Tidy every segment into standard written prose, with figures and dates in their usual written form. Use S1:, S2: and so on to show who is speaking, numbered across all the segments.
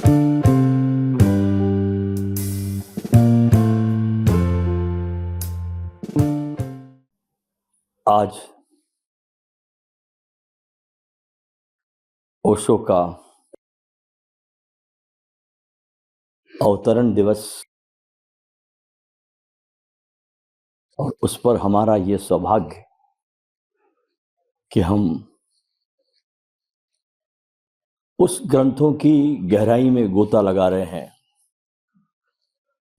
S1: आज ओशो का अवतरण दिवस और उस पर हमारा ये सौभाग्य कि हम उस ग्रंथों की गहराई में गोता लगा रहे हैं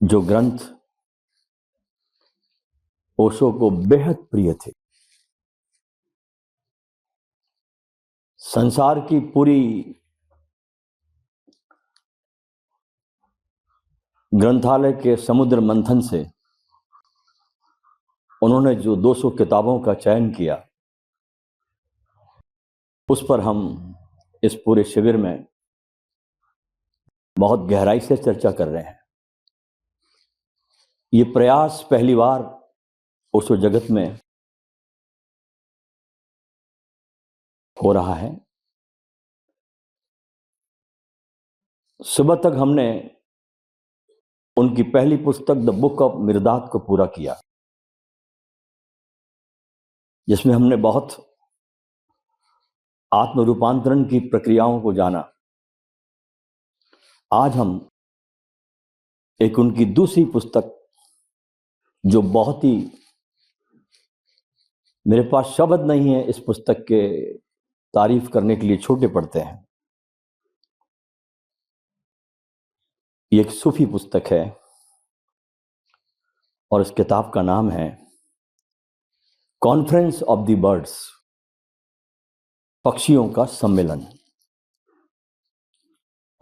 S1: जो ग्रंथ ओशो को बेहद प्रिय थे। संसार की पूरी ग्रंथालय के समुद्र मंथन से उन्होंने जो 200 किताबों का चयन किया, उस पर हम इस पूरे शिविर में बहुत गहराई से चर्चा कर रहे हैं। ये प्रयास पहली बार ओशो जगत में हो रहा है। सुबह तक हमने उनकी पहली पुस्तक द बुक ऑफ मिर्दात को पूरा किया, जिसमें हमने बहुत आत्मरूपांतरण की प्रक्रियाओं को जाना। आज हम एक उनकी दूसरी पुस्तक, जो बहुत ही, मेरे पास शब्द नहीं है इस पुस्तक के तारीफ करने के लिए, छोटे पड़ते हैं। ये एक सूफी पुस्तक है और इस किताब का नाम है कॉन्फ्रेंस ऑफ द बर्ड्स, पक्षियों का सम्मेलन।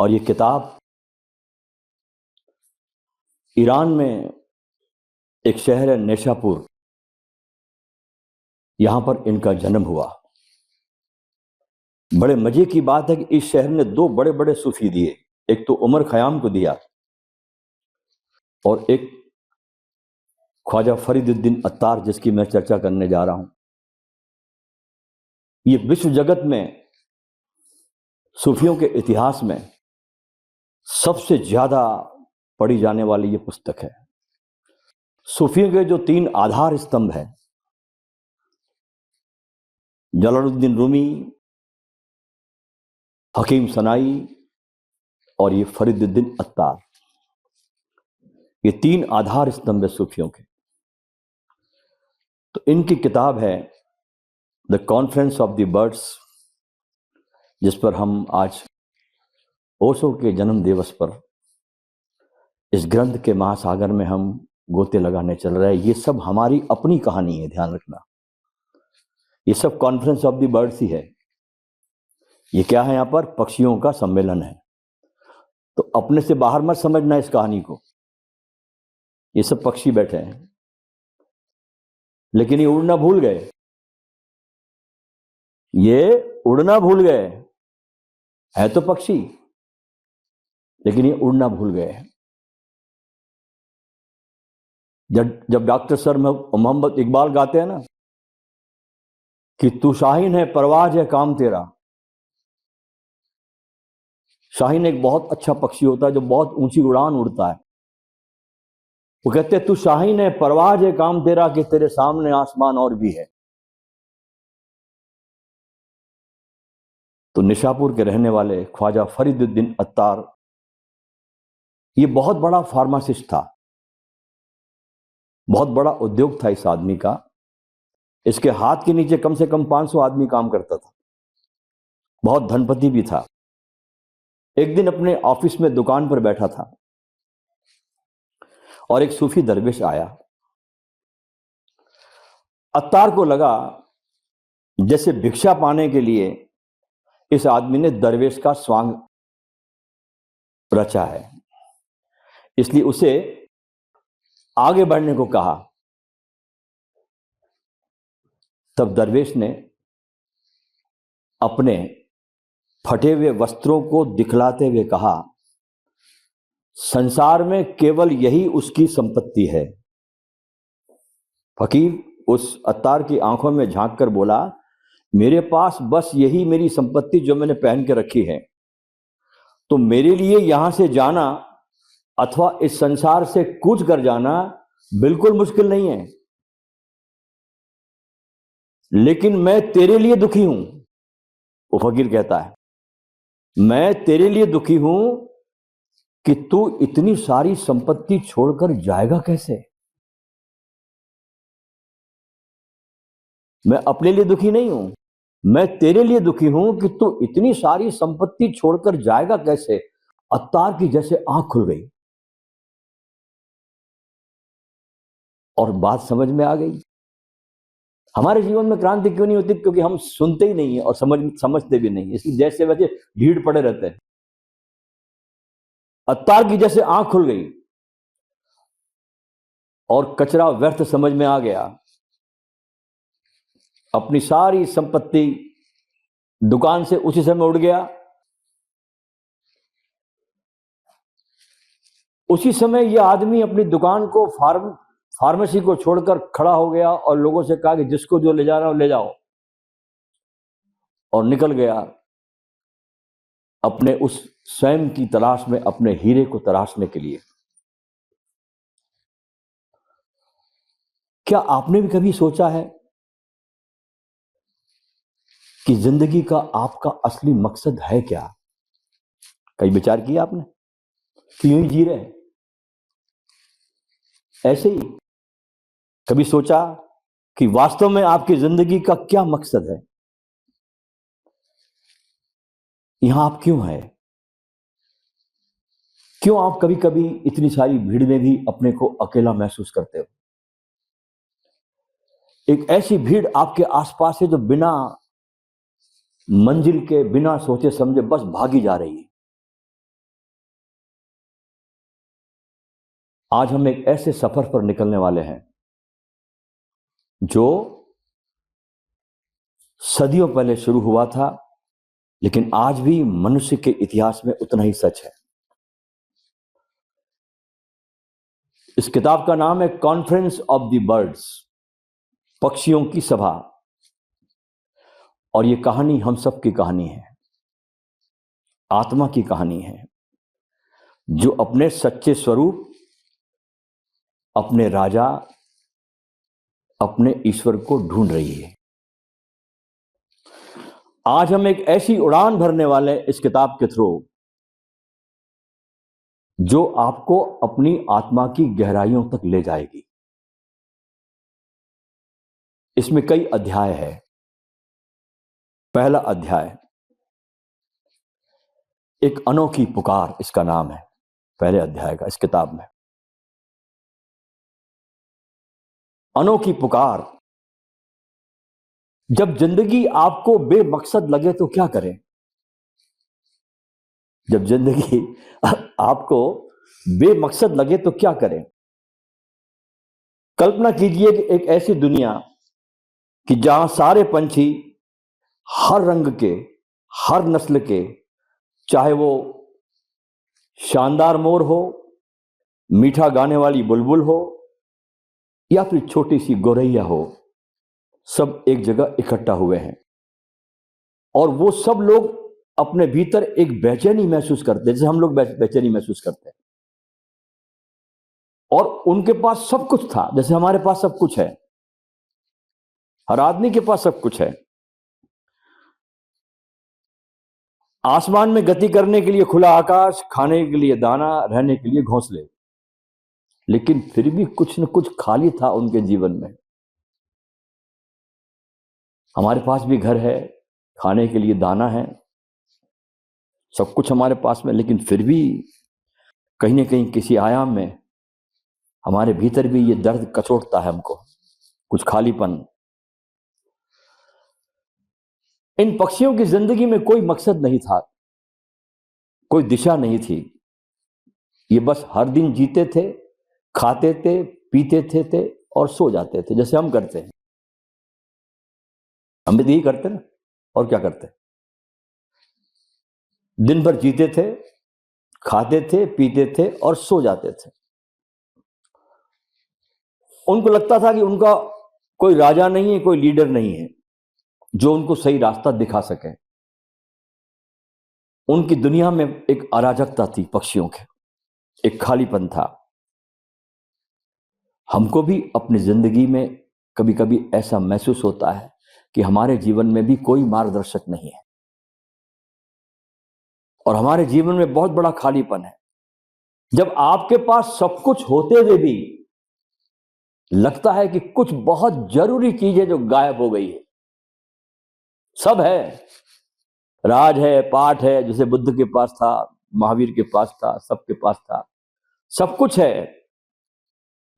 S1: और ये किताब ईरान में एक शहर है नेशापुर, यहां पर इनका जन्म हुआ। बड़े मजे की बात है कि इस शहर ने 2 बड़े बड़े सूफी दिए, एक तो उमर खयाम को दिया और एक ख्वाजा फरीदुद्दीन अत्तार, जिसकी मैं चर्चा करने जा रहा हूं। ये विश्व जगत में सूफियों के इतिहास में सबसे ज्यादा पढ़ी जाने वाली ये पुस्तक है। सूफियों के जो 3 आधार स्तंभ हैं, जलालुद्दीन रूमी, हकीम सनाई और ये फरीदुद्दीन अत्तार, ये 3 आधार स्तंभ है सूफियों के। तो इनकी किताब है the conference of the birds, जिस पर हम आज ओशो के जन्म दिवस पर इस ग्रंथ के महासागर में हम गोते लगाने चल रहे हैं। ये सब हमारी अपनी कहानी है, ध्यान रखना। ये सब कॉन्फ्रेंस ऑफ द बर्ड्स ही है। ये क्या है? यहां पर पक्षियों का सम्मेलन है। तो अपने से बाहर मत समझना इस कहानी को। ये सब पक्षी बैठे हैं, लेकिन ये उड़ना भूल गए। ये उड़ना भूल गए, है तो पक्षी, लेकिन ये उड़ना भूल गए हैं। जब डॉक्टर सर मोहम्मद इकबाल गाते हैं ना कि तू शाहीन है, परवाज है काम तेरा। शाहीन एक बहुत अच्छा पक्षी होता है जो बहुत ऊंची उड़ान उड़ता है। वो कहते हैं तू शाहीन है, परवाज है काम तेरा, कि तेरे सामने आसमान और भी है। तो निशापुर के रहने वाले ख्वाजा फरीदुद्दीन अत्तार, ये बहुत बड़ा फार्मासिस्ट था, बहुत बड़ा उद्योग था इस आदमी का। इसके हाथ के नीचे कम से कम 500 आदमी काम करता था। बहुत धनपति भी था। एक दिन अपने ऑफिस में दुकान पर बैठा था और एक सूफी दरवेश आया। अत्तार को लगा जैसे भिक्षा पाने के लिए इस आदमी ने दरवेश का स्वांग रचा है, इसलिए उसे आगे बढ़ने को कहा। तब दरवेश ने अपने फटे हुए वस्त्रों को दिखलाते हुए कहा, संसार में केवल यही उसकी संपत्ति है। फकीर उस अत्तार की आंखों में झांक कर बोला, मेरे पास बस यही मेरी संपत्ति जो मैंने पहन के रखी है। तो मेरे लिए यहां से जाना अथवा इस संसार से कूच कर जाना बिल्कुल मुश्किल नहीं है, लेकिन मैं तेरे लिए दुखी हूं। वो फकीर कहता है, मैं तेरे लिए दुखी हूं कि तू इतनी सारी संपत्ति छोड़कर जाएगा कैसे। मैं अपने लिए दुखी नहीं हूं, मैं तेरे लिए दुखी हूं कि तू इतनी सारी संपत्ति छोड़कर जाएगा कैसे। अत्तार की जैसे आंख खुल गई और बात समझ में आ गई। हमारे जीवन में क्रांति क्यों नहीं होती? क्योंकि हम सुनते ही नहीं है और समझते भी नहीं, इसलिए जैसे वैसे भीड़ पड़े रहते हैं। अत्तार की जैसे आंख खुल गई और कचरा व्यर्थ समझ में आ गया। अपनी सारी संपत्ति दुकान से उसी समय उड़ गया। उसी समय यह आदमी अपनी दुकान को फार्मेसी को छोड़कर खड़ा हो गया और लोगों से कहा कि जिसको जो ले जाना हो ले जाओ, और निकल गया अपने उस स्वयं की तलाश में, अपने हीरे को तलाशने के लिए। क्या आपने भी कभी सोचा है कि जिंदगी का आपका असली मकसद है क्या? कई विचार किया आपने कि यूं ही जी रहे हैं ऐसे ही? कभी सोचा कि वास्तव में आपकी जिंदगी का क्या मकसद है? यहां आप क्यों हैं? क्यों आप कभी कभी इतनी सारी भीड़ में भी अपने को अकेला महसूस करते हो? एक ऐसी भीड़ आपके आसपास है जो बिना मंजिल के, बिना सोचे समझे बस भागी जा रही है। आज हम एक ऐसे सफर पर निकलने वाले हैं जो सदियों पहले शुरू हुआ था, लेकिन आज भी मनुष्य के इतिहास में उतना ही सच है। इस किताब का नाम है कॉन्फ्रेंस ऑफ द बर्ड्स, पक्षियों की सभा। और ये कहानी हम सब की कहानी है, आत्मा की कहानी है, जो अपने सच्चे स्वरूप, अपने राजा, अपने ईश्वर को ढूंढ रही है। आज हम एक ऐसी उड़ान भरने वाले इस किताब के थ्रू जो आपको अपनी आत्मा की गहराइयों तक ले जाएगी। इसमें कई अध्याय है। पहला अध्याय एक अनोखी पुकार, इसका नाम है पहले अध्याय का इस किताब में। अनोखी पुकार। जब जिंदगी आपको बेमकसद लगे तो क्या करें? जब जिंदगी आपको बेमकसद लगे तो क्या करें? कल्पना कीजिए कि एक ऐसी दुनिया कि जहां सारे पंछी हर रंग के, हर नस्ल के, चाहे वो शानदार मोर हो, मीठा गाने वाली बुलबुल हो, या फिर छोटी सी गोरैया हो, सब एक जगह इकट्ठा हुए हैं। और वो सब लोग अपने भीतर एक बेचैनी महसूस करते हैं, जैसे हम लोग बेचैनी महसूस करते हैं। और उनके पास सब कुछ था, जैसे हमारे पास सब कुछ है। हर आदमी के पास सब कुछ है। आसमान में गति करने के लिए खुला आकाश, खाने के लिए दाना, रहने के लिए घोंसले। लेकिन फिर भी कुछ न कुछ खाली था उनके जीवन में। हमारे पास भी घर है, खाने के लिए दाना है, सब कुछ हमारे पास में, लेकिन फिर भी कहीं ना कहीं किसी आयाम में हमारे भीतर भी ये दर्द कचोटता है हमको, कुछ खालीपन। इन पक्षियों की जिंदगी में कोई मकसद नहीं था, कोई दिशा नहीं थी। ये बस हर दिन जीते थे, खाते थे, पीते थे और सो जाते थे, जैसे हम करते हैं। हम भी यही करते ना, और क्या करते? दिन भर जीते थे, खाते थे, पीते थे और सो जाते थे। उनको लगता था कि उनका कोई राजा नहीं है, कोई लीडर नहीं है जो उनको सही रास्ता दिखा सके। उनकी दुनिया में एक अराजकता थी, पक्षियों के एक खालीपन था। हमको भी अपनी जिंदगी में कभी कभी ऐसा महसूस होता है कि हमारे जीवन में भी कोई मार्गदर्शक नहीं है और हमारे जीवन में बहुत बड़ा खालीपन है। जब आपके पास सब कुछ होते हुए भी लगता है कि कुछ बहुत जरूरी चीज है जो गायब हो गई है। सब है, राज है, पाठ है, जैसे बुद्ध के पास था, महावीर के पास था, सबके पास था, सब कुछ है,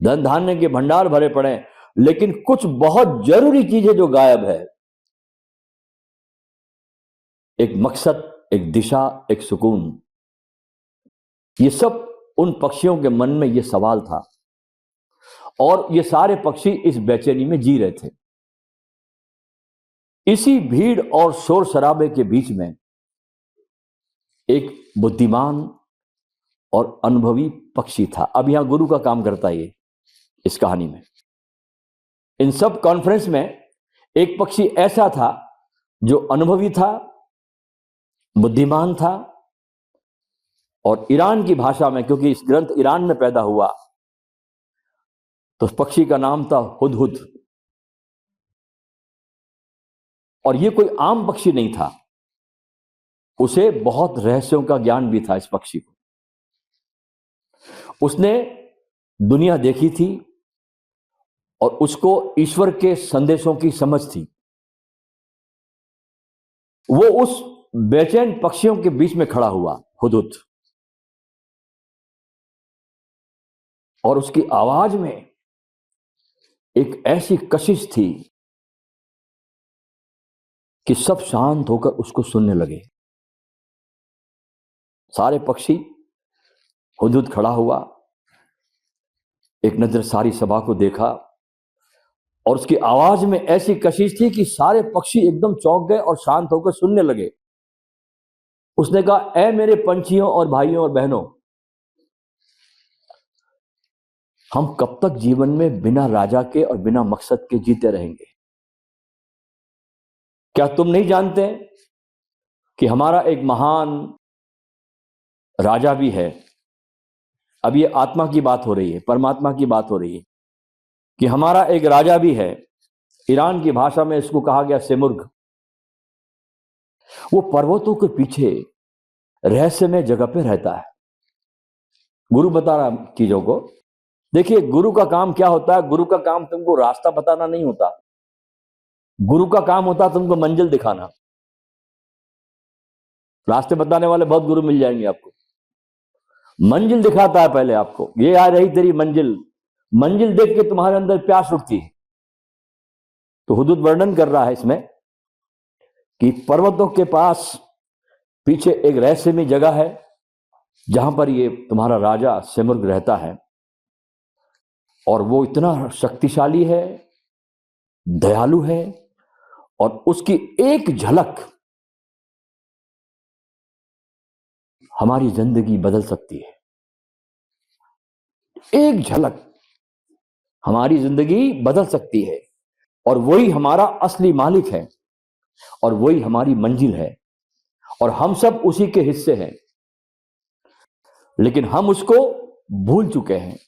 S1: धन धान्य के भंडार भरे पड़े, लेकिन कुछ बहुत जरूरी चीजें जो गायब है। एक मकसद, एक दिशा, एक सुकून। ये सब उन पक्षियों के मन में ये सवाल था और ये सारे पक्षी इस बेचैनी में जी रहे थे। इसी भीड़ और शोर शराबे के बीच में एक बुद्धिमान और अनुभवी पक्षी था। अब यहां गुरु का काम करता है ये इस कहानी में। इन सब कॉन्फ्रेंस में एक पक्षी ऐसा था जो अनुभवी था, बुद्धिमान था, और ईरान की भाषा में, क्योंकि इस ग्रंथ ईरान में पैदा हुआ, तो उस पक्षी का नाम था हुदहुद। और ये कोई आम पक्षी नहीं था, उसे बहुत रहस्यों का ज्ञान भी था। इस पक्षी को उसने दुनिया देखी थी और उसको ईश्वर के संदेशों की समझ थी। वो उस बेचैन पक्षियों के बीच में खड़ा हुआ, हुदहुद, और उसकी आवाज में एक ऐसी कशिश थी कि सब शांत होकर उसको सुनने लगे। सारे पक्षी, हुदहुद खड़ा हुआ, एक नजर सारी सभा को देखा और उसकी आवाज में ऐसी कशिश थी कि सारे पक्षी एकदम चौंक गए और शांत होकर सुनने लगे। उसने कहा, ऐ मेरे पंछियों और भाइयों और बहनों, हम कब तक जीवन में बिना राजा के और बिना मकसद के जीते रहेंगे? क्या तुम नहीं जानते कि हमारा एक महान राजा भी है? अब ये आत्मा की बात हो रही है, परमात्मा की बात हो रही है कि हमारा एक राजा भी है। ईरान की भाषा में इसको कहा गया सेमुर्ग। वो पर्वतों के पीछे रहस्यमय जगह पे रहता है। गुरु बता रहा चीजों को। देखिए, गुरु का काम क्या होता है? गुरु का काम तुमको रास्ता बताना नहीं होता। गुरु का काम होता है तुमको मंजिल दिखाना। रास्ते बताने वाले बहुत गुरु मिल जाएंगे आपको। मंजिल दिखाता है पहले आपको, ये आ रही तेरी मंजिल। मंजिल देख के तुम्हारे अंदर प्यास उठती है। तो हुदहुद वर्णन कर रहा है इसमें कि पर्वतों के पास पीछे एक रहस्यमय जगह है जहां पर ये तुम्हारा राजा सेमुर्ग रहता है, और वो इतना शक्तिशाली है, दयालु है, और उसकी एक झलक हमारी जिंदगी बदल सकती है। एक झलक हमारी जिंदगी बदल सकती है, और वही हमारा असली मालिक है, और वही हमारी मंजिल है, और हम सब उसी के हिस्से हैं, लेकिन हम उसको भूल चुके हैं।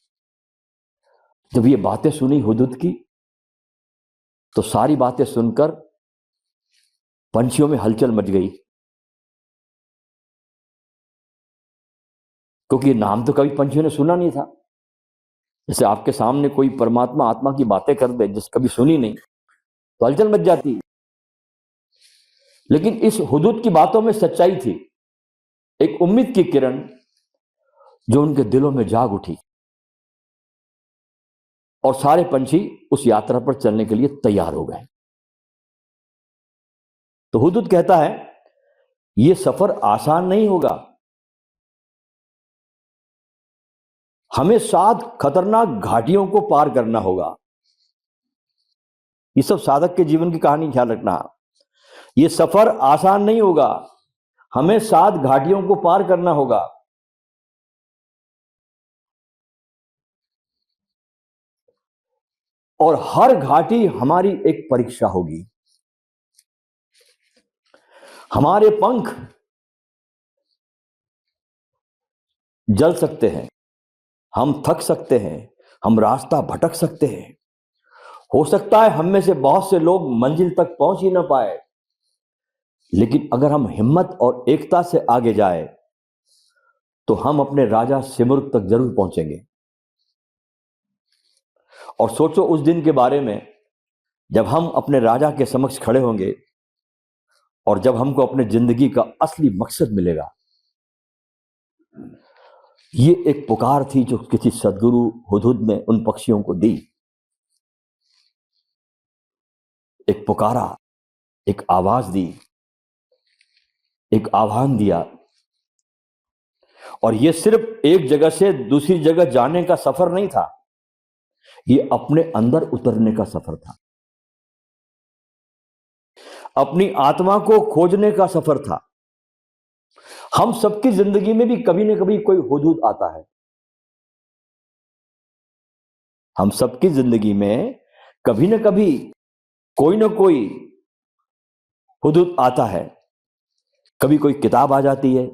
S1: जब ये बातें सुनी हुदहुद की, तो सारी बातें सुनकर पंछियों में हलचल मच गई, क्योंकि नाम तो कभी पंछियों ने सुना नहीं था। जैसे आपके सामने कोई परमात्मा आत्मा की बातें कर दे जिस कभी सुनी नहीं, तो हलचल मच जाती। लेकिन इस हुदहुद की बातों में सच्चाई थी, एक उम्मीद की किरण जो उनके दिलों में जाग उठी, और सारे पंछी उस यात्रा पर चलने के लिए तैयार हो गए। तो हुदहुद कहता है, यह सफर आसान नहीं होगा। हमें 7 खतरनाक घाटियों को पार करना होगा। ये सब साधक के जीवन की कहानी, ख्याल रखना। यह सफर आसान नहीं होगा, हमें 7 घाटियों को पार करना होगा। और हर घाटी हमारी एक परीक्षा होगी। हमारे पंख जल सकते हैं, हम थक सकते हैं, हम रास्ता भटक सकते हैं। हो सकता है हम में से बहुत से लोग मंजिल तक पहुंच ही ना पाए, लेकिन अगर हम हिम्मत और एकता से आगे जाए तो हम अपने राजा सिमुर्ग तक जरूर पहुंचेंगे। और सोचो उस दिन के बारे में जब हम अपने राजा के समक्ष खड़े होंगे और जब हमको अपने जिंदगी का असली मकसद मिलेगा। ये एक पुकार थी जो किसी सदगुरु हुदहुद ने उन पक्षियों को दी। एक पुकारा, एक आवाज दी, एक आह्वान दिया। और ये सिर्फ एक जगह से दूसरी जगह जाने का सफर नहीं था, ये अपने अंदर उतरने का सफर था, अपनी आत्मा को खोजने का सफर था। हम सबकी जिंदगी में भी कभी ना कभी कोई हुदहुद आता है। हम सबकी जिंदगी में कभी ना कभी कोई ना कोई हुदहुद आता है। कभी कोई किताब आ जाती है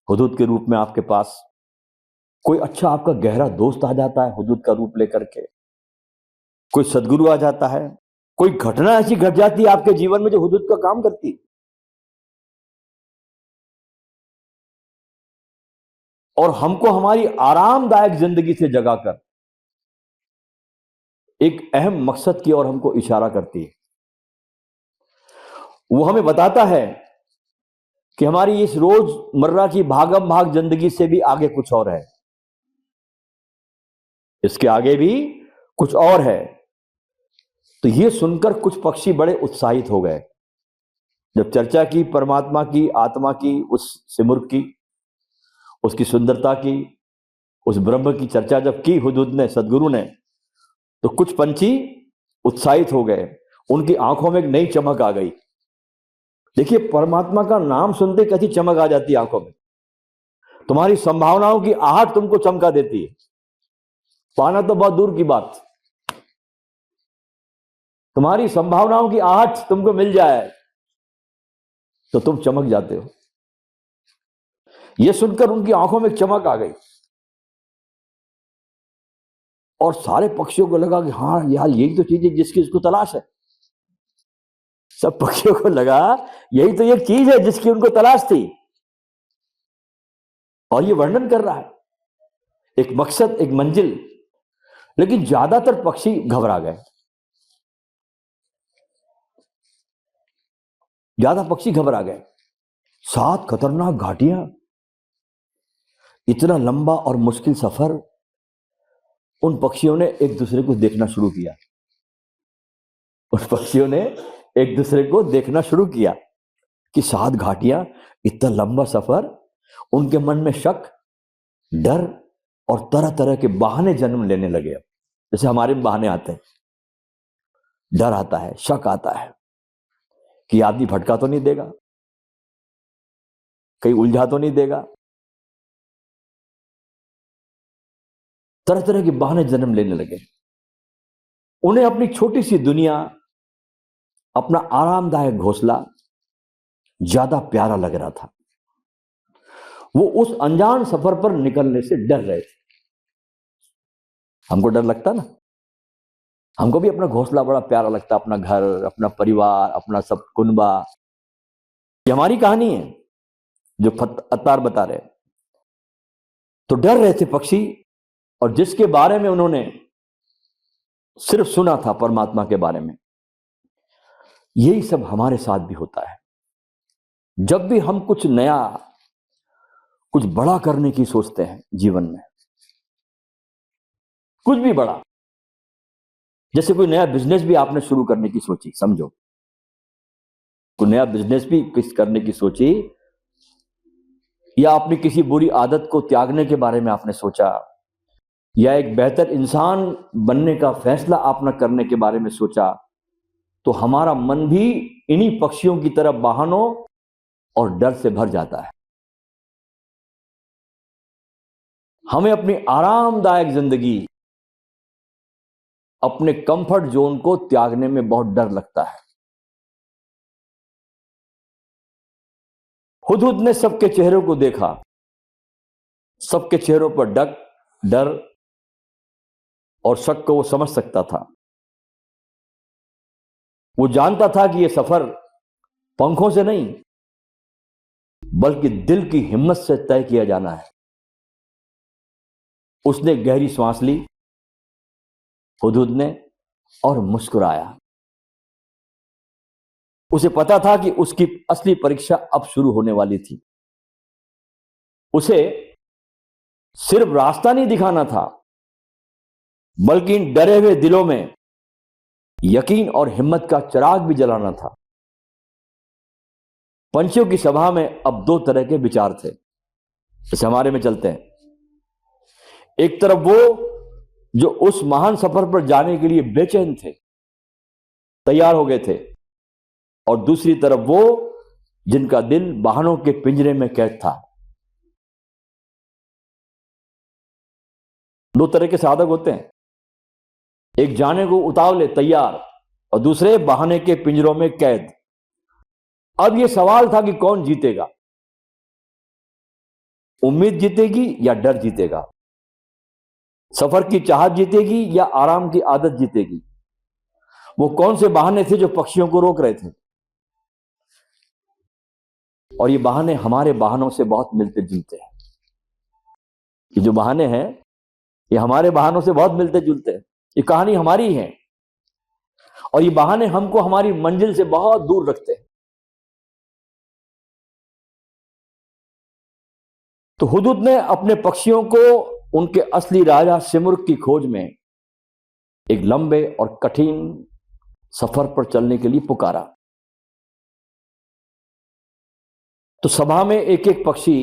S1: हुदहुद के रूप में आपके पास, कोई अच्छा आपका गहरा दोस्त आ जाता है हुदहुद का रूप लेकर के, कोई सदगुरु आ जाता है, कोई घटना ऐसी घट जाती है आपके जीवन में जो हुदहुद का काम करती है। और हमको हमारी आरामदायक जिंदगी से जगाकर एक अहम मकसद की ओर हमको इशारा करती है। वो हमें बताता है कि हमारी इस रोजमर्रा की भागम भाग जिंदगी से भी आगे कुछ और है, इसके आगे भी कुछ और है। तो ये सुनकर कुछ पक्षी बड़े उत्साहित हो गए। जब चर्चा की परमात्मा की, आत्मा की, उस सिमुर्ग की, उसकी सुंदरता की, उस ब्रह्म की चर्चा जब की हुदहुद ने, सदगुरु ने, तो कुछ पंछी उत्साहित हो गए। उनकी आंखों में एक नई चमक आ गई। देखिए, परमात्मा का नाम सुनते कैसी चमक आ जाती है आंखों में। तुम्हारी संभावनाओं की आहट तुमको चमका देती है। पाना तो बहुत दूर की बात, तुम्हारी संभावनाओं की आहट तुमको मिल जाए तो तुम चमक जाते हो। यह सुनकर उनकी आंखों में एक चमक आ गई और सारे पक्षियों को लगा कि हाँ यार, यही तो चीज है जिसकी इसको तलाश है। सब पक्षियों को लगा यही तो एक चीज है जिसकी उनको तलाश थी। और ये वर्णन कर रहा है एक मकसद, एक मंजिल। लेकिन ज्यादातर पक्षी घबरा गए, ज्यादा पक्षी घबरा गए। 7 खतरनाक घाटियां, इतना लंबा और मुश्किल सफर। उन पक्षियों ने एक दूसरे को देखना शुरू किया। उन पक्षियों ने एक दूसरे को देखना शुरू किया कि 7 घाटियां, इतना लंबा सफर। उनके मन में शक, डर और तरह तरह के बहाने जन्म लेने लगे। जैसे हमारे में बहाने आते हैं, डर आता है, शक आता है कि आदमी भटका तो नहीं देगा, कहीं उलझा तो नहीं देगा। तरह तरह के बहाने जन्म लेने लगे। उन्हें अपनी छोटी सी दुनिया, अपना आरामदायक घोंसला ज्यादा प्यारा लग रहा था। वो उस अनजान सफर पर निकलने से डर रहे थे। हमको डर लगता ना, हमको भी अपना घोंसला बड़ा प्यारा लगता, अपना घर, अपना परिवार, अपना सब कुनबा। ये हमारी कहानी है जो अत्तार बता रहे। तो डर रहे थे पक्षी, और जिसके बारे में उन्होंने सिर्फ सुना था, परमात्मा के बारे में। यही सब हमारे साथ भी होता है। जब भी हम कुछ नया, कुछ बड़ा करने की सोचते हैं जीवन में, कुछ भी बड़ा, जैसे कोई नया बिजनेस भी आपने शुरू करने की सोची, समझो कोई नया बिजनेस भी किस करने की सोची, या अपनी किसी बुरी आदत को त्यागने के बारे में आपने सोचा, या एक बेहतर इंसान बनने का फैसला आपने करने के बारे में सोचा, तो हमारा मन भी इन्हीं पक्षियों की तरह बहानों और डर से भर जाता है। हमें अपनी आरामदायक जिंदगी, अपने कंफर्ट जोन को त्यागने में बहुत डर लगता है। हुदहुद ने सबके चेहरों को देखा सबके चेहरों पर डर और शक को वो समझ सकता था। वो जानता था कि ये सफर पंखों से नहीं बल्कि दिल की हिम्मत से तय किया जाना है। उसने गहरी सांस ली, हुदहुद ने, और मुस्कुराया। उसे पता था कि उसकी असली परीक्षा अब शुरू होने वाली थी। उसे सिर्फ रास्ता नहीं दिखाना था बल्कि इन डरे हुए दिलों में यकीन और हिम्मत का चिराग भी जलाना था। पंछियों की सभा में अब दो तरह के विचार थे। इस हमारे में चलते हैं। एक तरफ वो जो उस महान सफर पर जाने के लिए बेचैन थे, तैयार हो गए थे, और दूसरी तरफ वो जिनका दिल वाहनों के पिंजरे में कैद था। दो तरह के साधक होते हैं, एक जाने को उतावले तैयार और दूसरे बहाने के पिंजरों में कैद। अब यह सवाल था कि कौन जीतेगा, उम्मीद जीतेगी या डर जीतेगा, सफर की चाहत जीतेगी या आराम की आदत जीतेगी। वो कौन से बहाने थे जो पक्षियों को रोक रहे थे? और ये बहाने हमारे बहानों से बहुत मिलते जुलते हैं। ये जो बहाने हैं ये हमारे बहानों से बहुत मिलते जुलते हैं। ये कहानी हमारी है और ये बहाने हमको हमारी मंजिल से बहुत दूर रखते हैं। तो हुदहुद ने अपने पक्षियों को उनके असली राजा सिमुर्ग की खोज में एक लंबे और कठिन सफर पर चलने के लिए पुकारा। तो सभा में एक एक पक्षी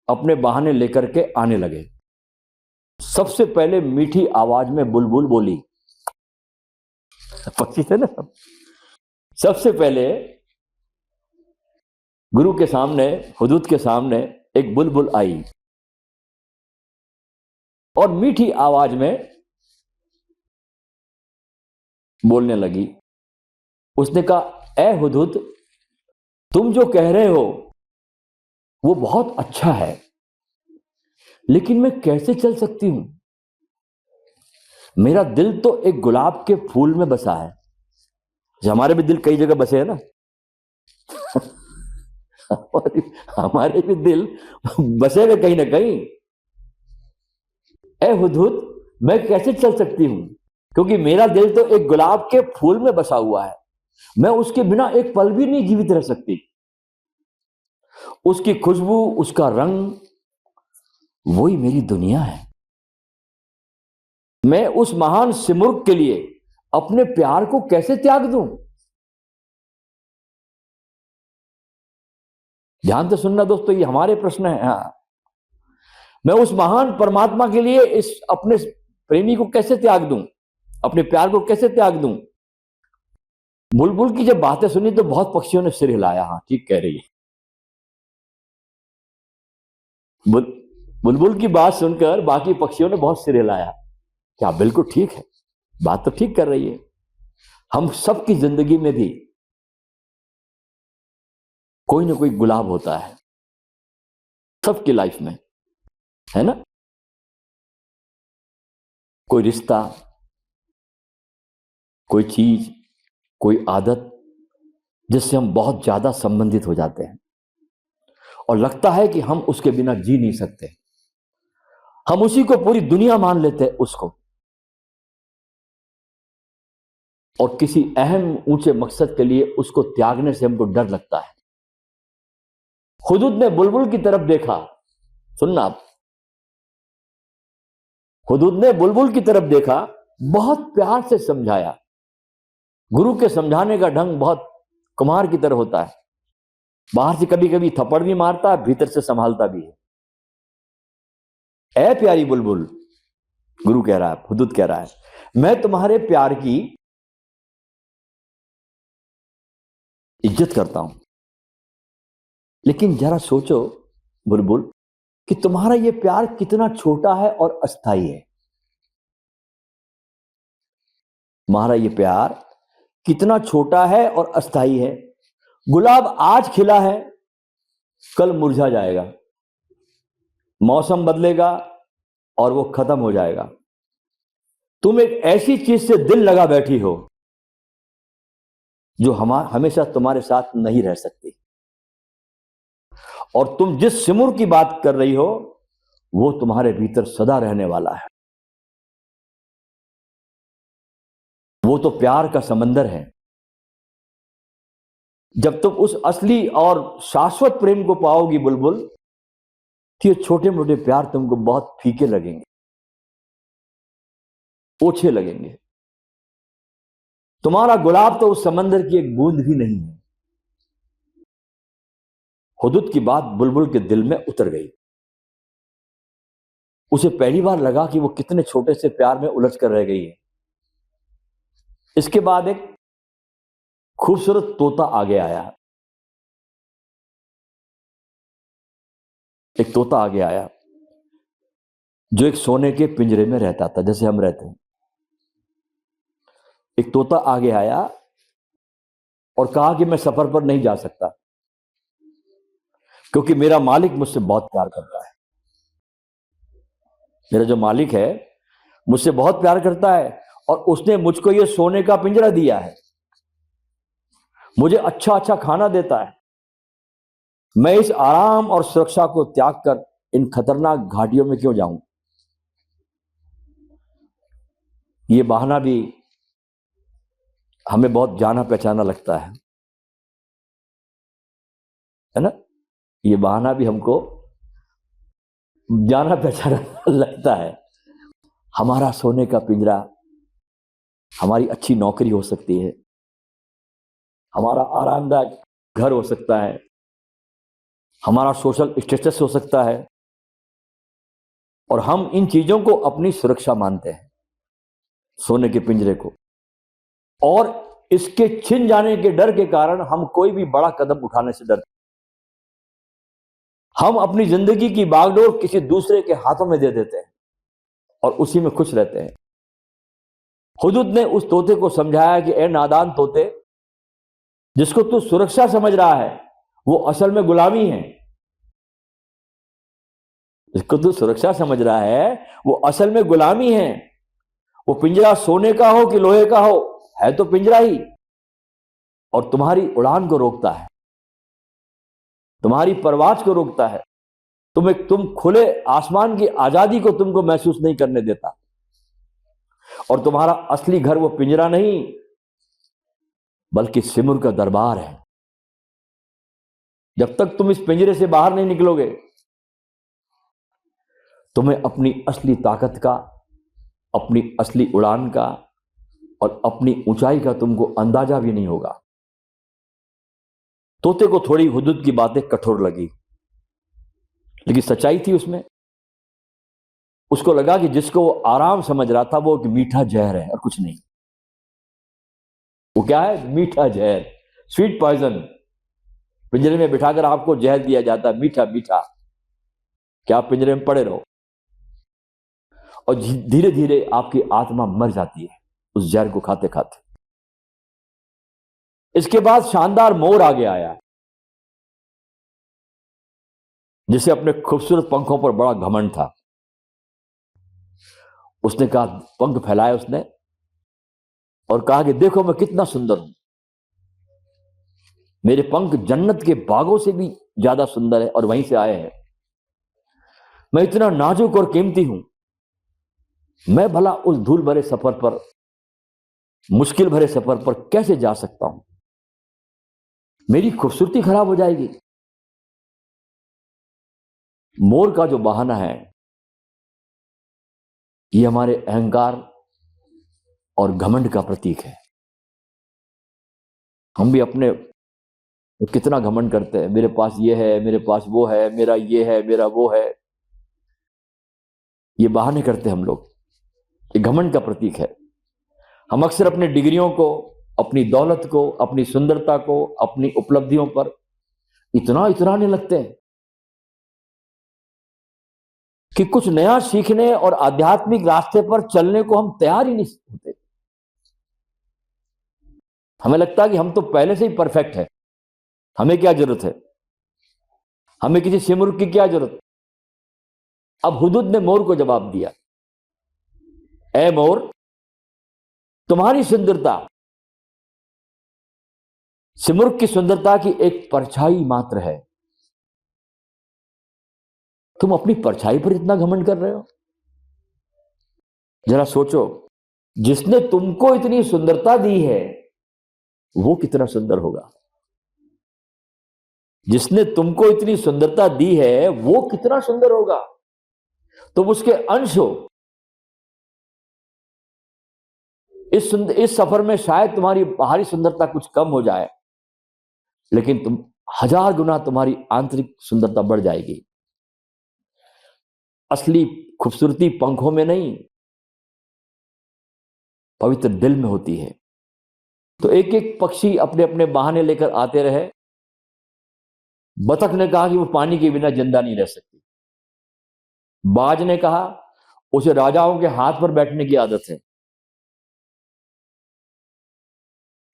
S1: अपने बहाने लेकर के आने लगे। सबसे पहले मीठी आवाज में बुलबुल बोली। पक्षी थे ना। सबसे पहले गुरु के सामने, हुदहुद के सामने एक बुलबुल आई और मीठी आवाज में बोलने लगी। उसने कहा, ए हुदहुद, तुम जो कह रहे हो वो बहुत अच्छा है, लेकिन मैं कैसे चल सकती हूं? मेरा दिल तो एक गुलाब के फूल में बसा है। हमारे भी दिल कई जगह बसे हैं ना। हमारे भी दिल बसे हुए कहीं ना कहीं। ए हुदहुद, मैं कैसे चल सकती हूं, क्योंकि मेरा दिल तो एक गुलाब के फूल में बसा हुआ है। मैं उसके बिना एक पल भी नहीं जीवित रह सकती। उसकी खुशबू, उसका रंग, वही मेरी दुनिया है। मैं उस महान सिमुर्ग के लिए अपने प्यार को कैसे त्याग दूं? ध्यान से सुनना दोस्तों, ये हमारे प्रश्न है। हाँ, मैं उस महान परमात्मा के लिए इस अपने प्रेमी को कैसे त्याग दूं, अपने प्यार को कैसे त्याग दूं? बुलबुल की जब बातें सुनी तो बहुत पक्षियों ने सिर हिलाया। हाँ, ठीक कह रही है। बुलबुल की बात सुनकर बाकी पक्षियों ने बहुत सिर हिलाया। क्या बिल्कुल ठीक है, बात तो ठीक कर रही है। हम सबकी जिंदगी में भी कोई ना कोई गुलाब होता है, सबकी लाइफ में, है ना? कोई रिश्ता, कोई चीज, कोई आदत जिससे हम बहुत ज्यादा संबंधित हो जाते हैं और लगता है कि हम उसके बिना जी नहीं सकते। हम उसी को पूरी दुनिया मान लेते हैं उसको, और किसी अहम ऊंचे मकसद के लिए उसको त्यागने से हमको डर लगता है। हुदहुद ने बुलबुल की तरफ देखा। सुनना आप, हुदहुद ने बुलबुल की तरफ देखा, बहुत प्यार से समझाया। गुरु के समझाने का ढंग बहुत कुम्हार की तरह होता है। बाहर से कभी कभी थप्पड़ भी मारता है, भीतर से संभालता भी है। ऐ प्यारी बुलबुल, गुरु कह रहा है, हुदहुद कह रहा है, मैं तुम्हारे प्यार की इज्जत करता हूं, लेकिन जरा सोचो बुलबुल कि तुम्हारा यह प्यार कितना छोटा है और अस्थाई है। तुम्हारा यह प्यार कितना छोटा है और अस्थाई है। गुलाब आज खिला है, कल मुरझा जाएगा। मौसम बदलेगा और वो खत्म हो जाएगा। तुम एक ऐसी चीज से दिल लगा बैठी हो जो हमेशा तुम्हारे साथ नहीं रह सकती, और तुम जिस सिमुर की बात कर रही हो वो तुम्हारे भीतर सदा रहने वाला है। वो तो प्यार का समंदर है। जब तुम उस असली और शाश्वत प्रेम को पाओगी बुलबुल, तो ये छोटे मोटे प्यार तुमको बहुत फीके लगेंगे, ओछे लगेंगे। तुम्हारा गुलाब तो उस समंदर की एक बूंद भी नहीं है। हुदूद की बात बुलबुल के दिल में उतर गई। उसे पहली बार लगा कि वो कितने छोटे से प्यार में उलझ कर रह गई है। इसके बाद एक खूबसूरत तोता आगे आया। एक तोता आगे आया जो एक सोने के पिंजरे में रहता था, जैसे हम रहते हैं। एक तोता आगे आया और कहा कि मैं सफर पर नहीं जा सकता क्योंकि मेरा मालिक मुझसे बहुत प्यार करता है। मेरा जो मालिक है मुझसे बहुत प्यार करता है और उसने मुझको ये सोने का पिंजरा दिया है, मुझे अच्छा अच्छा खाना देता है। मैं इस आराम और सुरक्षा को त्याग कर इन खतरनाक घाटियों में क्यों जाऊं? ये बहाना भी हमें बहुत जाना पहचाना लगता है ना? ये बहाना भी हमको जाना पहचाना लगता है। हमारा सोने का पिंजरा हमारी अच्छी नौकरी हो सकती है, हमारा आरामदायक घर हो सकता है, हमारा सोशल स्टेटस हो सकता है, और हम इन चीजों को अपनी सुरक्षा मानते हैं, सोने के पिंजरे को। और इसके छिन जाने के डर के कारण हम कोई भी बड़ा कदम उठाने से डरते। हम अपनी जिंदगी की बागडोर किसी दूसरे के हाथों में दे देते हैं और उसी में खुश रहते हैं। हुदूद ने उस तोते को समझाया कि ए नादान तोते, जिसको तू सुरक्षा समझ रहा है वो असल में गुलामी है। जिसको तू सुरक्षा समझ रहा है वो असल में गुलामी है। वो पिंजरा सोने का हो कि लोहे का हो, है तो पिंजरा ही, और तुम्हारी उड़ान को रोकता है, तुम्हारी परवाज को रोकता है। तुम खुले आसमान की आजादी को तुमको महसूस नहीं करने देता। और तुम्हारा असली घर वो पिंजरा नहीं बल्कि सिमुर का दरबार है। जब तक तुम इस पिंजरे से बाहर नहीं निकलोगे, तुम्हें अपनी असली ताकत का, अपनी असली उड़ान का और अपनी ऊंचाई का तुमको अंदाजा भी नहीं होगा। तोते को थोड़ी हुदूद की बातें कठोर लगी, लेकिन सच्चाई थी उसमें। उसको लगा कि जिसको वो आराम समझ रहा था वो एक मीठा जहर है और कुछ नहीं। वो क्या है? मीठा जहर, स्वीट पॉइजन। पिंजरे में बिठाकर आपको जहर दिया जाता है, मीठा मीठा, क्या आप पिंजरे में पड़े रहो, और धीरे धीरे आपकी आत्मा मर जाती है उस जहर को खाते खाते। इसके बाद शानदार मोर आगे आया, जिसे अपने खूबसूरत पंखों पर बड़ा घमंड था। उसने कहा, पंख फैलाए उसने और कहा कि देखो मैं कितना सुंदर हूं। मेरे पंख जन्नत के बागों से भी ज्यादा सुंदर है और वहीं से आए हैं। मैं इतना नाजुक और कीमती हूं, मैं भला उस धूल भरे सफर पर, मुश्किल भरे सफर पर कैसे जा सकता हूं? मेरी खूबसूरती खराब हो जाएगी। मोर का जो बहाना है ये हमारे अहंकार और घमंड का प्रतीक है। हम भी अपने कितना घमंड करते हैं, मेरे पास ये है, मेरे पास वो है, मेरा ये है, मेरा वो है। ये बहाने करते हम लोग, ये घमंड का प्रतीक है। हम अक्सर अपनी डिग्रियों को, अपनी दौलत को, अपनी सुंदरता को, अपनी उपलब्धियों पर इतना इतराने लगते हैं कि कुछ नया सीखने और आध्यात्मिक रास्ते पर चलने को हम तैयार ही नहीं होते। हमें लगता है कि हम तो पहले से ही परफेक्ट है, हमें क्या जरूरत है, हमें किसी सिमुर की क्या जरूरत। अब हुदुद ने मोर को जवाब दिया, ए मोर, तुम्हारी सुंदरता सिमुर्ग की सुंदरता की एक परछाई मात्र है। तुम अपनी परछाई पर इतना घमंड कर रहे हो? जरा सोचो, जिसने तुमको इतनी सुंदरता दी है वो कितना सुंदर होगा। जिसने तुमको इतनी सुंदरता दी है वो कितना सुंदर होगा। तुम उसके अंश हो। इस सफर में शायद तुम्हारी बाहरी सुंदरता कुछ कम हो जाए, लेकिन तुम 1000 गुना तुम्हारी आंतरिक सुंदरता बढ़ जाएगी। असली खूबसूरती पंखों में नहीं, पवित्र दिल में होती है। तो एक एक पक्षी अपने अपने बहाने लेकर आते रहे। बतख ने कहा कि वो पानी के बिना जिंदा नहीं रह सकती। बाज ने कहा उसे राजाओं के हाथ पर बैठने की आदत है,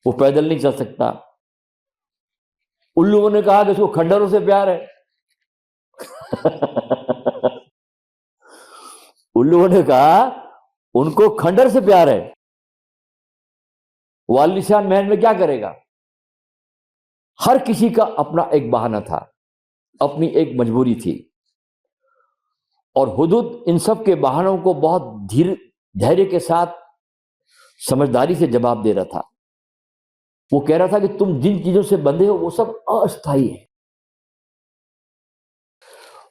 S1: वो पैदल नहीं चल सकता। उल्लुओं ने कहा कि उसको खंडहरों से प्यार है। उल्लुओं ने कहा उनको खंडहर से प्यार है। वो आलीशान महल में क्या करेगा? हर किसी का अपना एक बहाना था, अपनी एक मजबूरी थी। और हुदुद इन सब के बहानों को बहुत धैर्य के साथ समझदारी से जवाब दे रहा था। वो कह रहा था कि तुम जिन चीजों से बंधे हो वो सब अस्थायी है।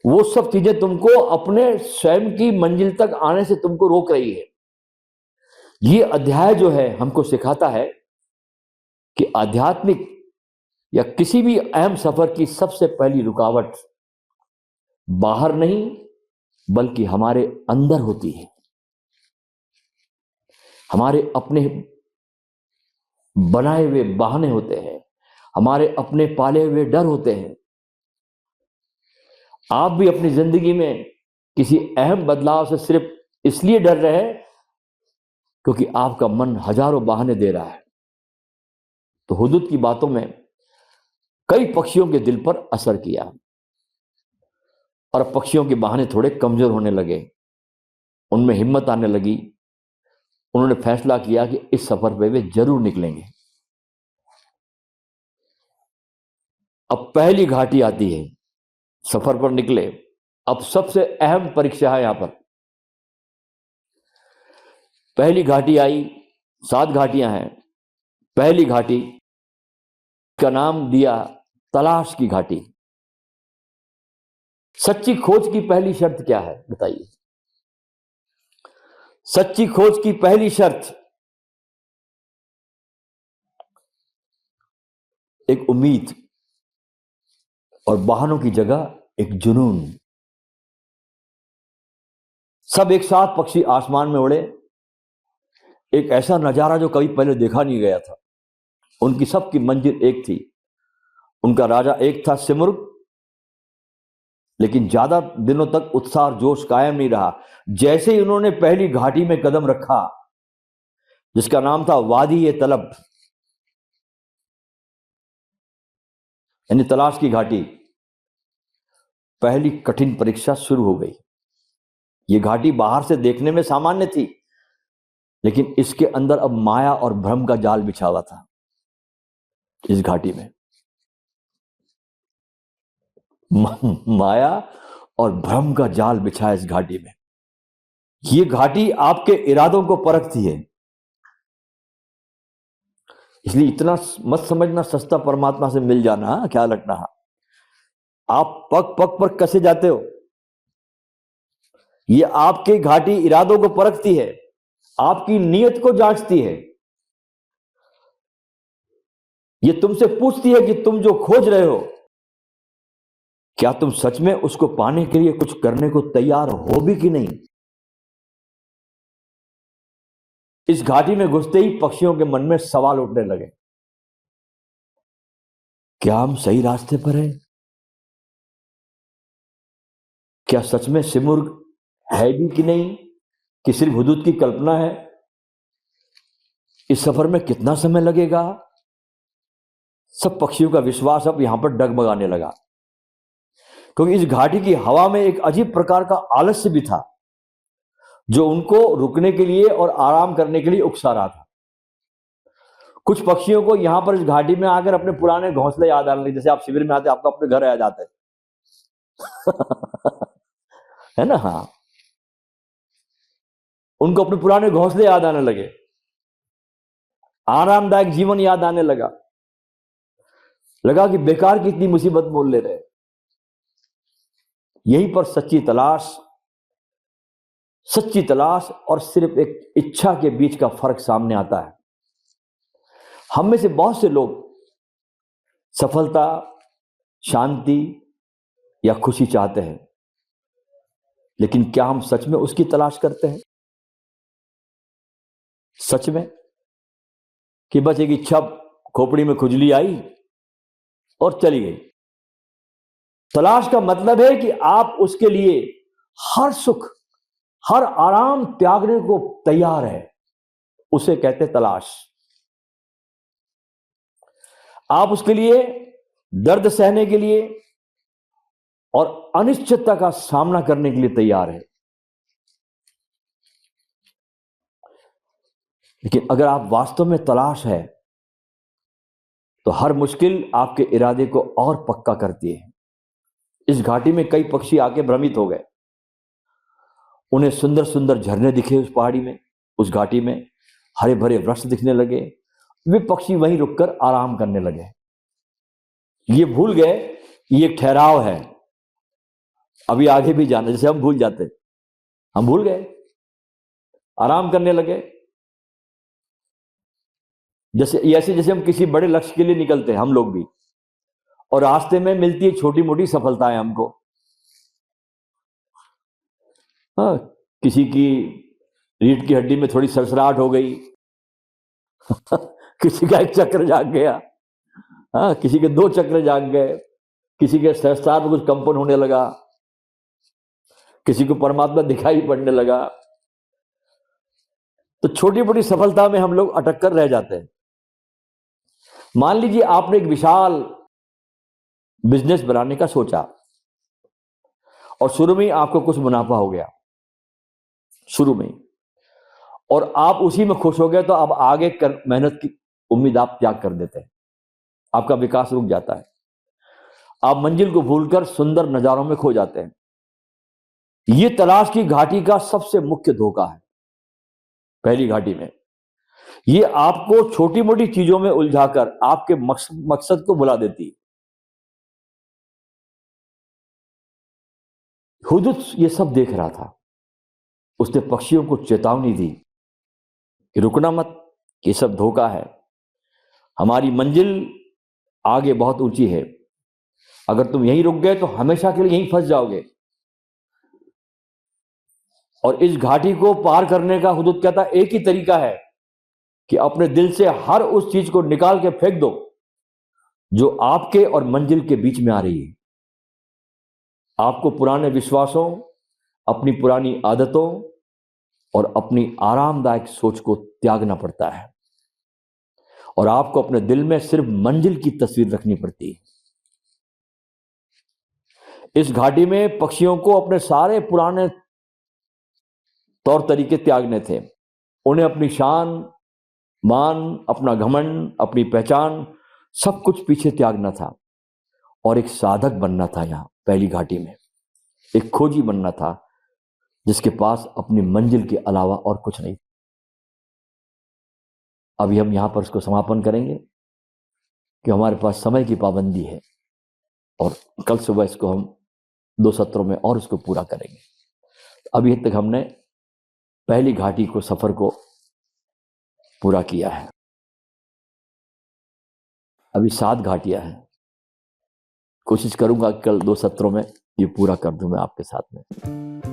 S1: वो सब चीजें तुमको अपने स्वयं की मंजिल तक आने से तुमको रोक रही है। ये अध्याय जो है हमको सिखाता है कि आध्यात्मिक या किसी भी अहम सफर की सबसे पहली रुकावट बाहर नहीं बल्कि हमारे अंदर होती है। हमारे अपने बनाए हुए बहाने होते हैं, हमारे अपने पाले हुए डर होते हैं। आप भी अपनी जिंदगी में किसी अहम बदलाव से सिर्फ इसलिए डर रहे क्योंकि आपका मन हजारों बहाने दे रहा है। तो हुदुद की बातों में कई पक्षियों के दिल पर असर किया और पक्षियों के बहाने थोड़े कमजोर होने लगे, उनमें हिम्मत आने लगी। उन्होंने फैसला किया कि इस सफर पे वे जरूर निकलेंगे। अब पहली घाटी आती है, सफर पर निकले। अब सबसे अहम परीक्षा है यहां पर। पहली घाटी आई, 7 घाटियां हैं। पहली घाटी का नाम दिया तलाश की घाटी। सच्ची खोज की पहली शर्त क्या है बताइए? सच्ची खोज की पहली शर्त एक उम्मीद और बहानों की जगह एक जुनून। सब एक साथ पक्षी आसमान में उड़े। एक ऐसा नजारा जो कभी पहले देखा नहीं गया था। उनकी सबकी मंजिल एक थी, उनका राजा एक था सिमुर्ग। लेकिन ज्यादा दिनों तक उत्साह और जोश कायम नहीं रहा। जैसे ही उन्होंने पहली घाटी में कदम रखा जिसका नाम था वादी ए तलब यानी तलाश की घाटी, पहली कठिन परीक्षा शुरू हो गई। यह घाटी बाहर से देखने में सामान्य थी, लेकिन इसके अंदर अब माया और भ्रम का जाल बिछा हुआ था। इस घाटी में माया और भ्रम का जाल बिछा है। इस घाटी में यह घाटी आपके इरादों को परखती है। इसलिए इतना मत समझना सस्ता परमात्मा से मिल जाना, ख्याल रखना। आप पग पग पर कसे जाते हो। यह आपके घाटी इरादों को परखती है, आपकी नीयत को जांचती है। यह तुमसे पूछती है कि तुम जो खोज रहे हो क्या तुम सच में उसको पाने के लिए कुछ करने को तैयार हो भी कि नहीं। इस घाटी में घुसते ही पक्षियों के मन में सवाल उठने लगे। क्या हम सही रास्ते पर हैं? क्या सच में सिमुर्ग है भी कि नहीं, कि सिर्फ हुदूद की कल्पना है? इस सफर में कितना समय लगेगा? सब पक्षियों का विश्वास अब यहां पर डगमगाने लगा। क्योंकि इस घाटी की हवा में एक अजीब प्रकार का आलस्य भी था जो उनको रुकने के लिए और आराम करने के लिए उकसा रहा था। कुछ पक्षियों को यहां पर इस घाटी में आकर अपने पुराने घोंसले याद आने लगे। जैसे आप शिविर में आते आपको अपने घर याद आते है ना। हाँ, उनको अपने पुराने घोंसले याद आने लगे, आरामदायक जीवन याद आने लगा कि बेकार की इतनी मुसीबत मोल ले रहे। यहीं पर सच्ची तलाश और सिर्फ एक इच्छा के बीच का फर्क सामने आता है। हम में से बहुत से लोग सफलता, शांति या खुशी चाहते हैं, लेकिन क्या हम सच में उसकी तलाश करते हैं? सच में कि बस एक इच्छा, खोपड़ी में खुजली आई और चली गई। तलाश का मतलब है कि आप उसके लिए हर सुख, हर आराम त्यागने को तैयार है। उसे कहते तलाश। आप उसके लिए दर्द सहने के लिए और अनिश्चितता का सामना करने के लिए तैयार है। लेकिन अगर आप वास्तव में तलाश है तो हर मुश्किल आपके इरादे को और पक्का करती है। इस घाटी में कई पक्षी आके भ्रमित हो गए। उन्हें सुंदर सुंदर झरने दिखे उस पहाड़ी में, उस घाटी में हरे भरे वृक्ष दिखने लगे। वे पक्षी वहीं रुककर आराम करने लगे। ये भूल गए ये एक ठहराव है, अभी आगे भी जाना। जैसे हम भूल जाते, हम भूल गए, आराम करने लगे। जैसे हम किसी बड़े लक्ष्य के लिए निकलते हैं, हम लोग भी, और रास्ते में मिलती है छोटी मोटी सफलताएं हमको। हाँ, किसी की रीढ़ की हड्डी में थोड़ी सरसराहट हो गई किसी का एक चक्र जाग गया, हाँ, किसी के 2 चक्र जाग गए, किसी के सहस्त्रार में कुछ कंपन होने लगा, किसी को परमात्मा दिखाई पड़ने लगा। तो छोटी मोटी सफलता में हम लोग अटक कर रह जाते हैं। मान लीजिए आपने एक विशाल बिजनेस बनाने का सोचा और शुरू में ही आपको कुछ मुनाफा हो गया, शुरू में ही, और आप उसी में खुश हो गए, तो अब आगे मेहनत की उम्मीद आप त्याग कर देते हैं। आपका विकास रुक जाता है। आप मंजिल को भूलकर सुंदर नजारों में खो जाते हैं। यह तलाश की घाटी का सबसे मुख्य धोखा है। पहली घाटी में यह आपको छोटी मोटी चीजों में उलझाकर आपके मकसद को भुला देती है। हुदुद ये सब देख रहा था। उसने पक्षियों को चेतावनी दी कि रुकना मत, ये सब धोखा है। हमारी मंजिल आगे बहुत ऊंची है। अगर तुम यहीं रुक गए तो हमेशा के लिए यहीं फंस जाओगे। और इस घाटी को पार करने का हुदुद कहता एक ही तरीका है कि अपने दिल से हर उस चीज को निकाल के फेंक दो जो आपके और मंजिल के बीच में आ रही है। आपको पुराने विश्वासों, अपनी पुरानी आदतों और अपनी आरामदायक सोच को त्यागना पड़ता है, और आपको अपने दिल में सिर्फ मंजिल की तस्वीर रखनी पड़ती है। इस घाटी में पक्षियों को अपने सारे पुराने तौर तरीके त्यागने थे। उन्हें अपनी शान, मान, अपना घमंड, अपनी पहचान, सब कुछ पीछे त्यागना था और एक साधक बनना था। यहां पहली घाटी में एक खोजी बनना था जिसके पास अपनी मंजिल के अलावा और कुछ नहीं। अभी हम यहां पर इसको समापन करेंगे कि हमारे पास समय की पाबंदी है और कल सुबह इसको हम 2 सत्रों में और इसको पूरा करेंगे। अभी तक हमने पहली घाटी को, सफर को पूरा किया है। अभी 7 घाटियां हैं। कोशिश करूंगा कल 2 सत्रों में ये पूरा कर दूं मैं आपके साथ में।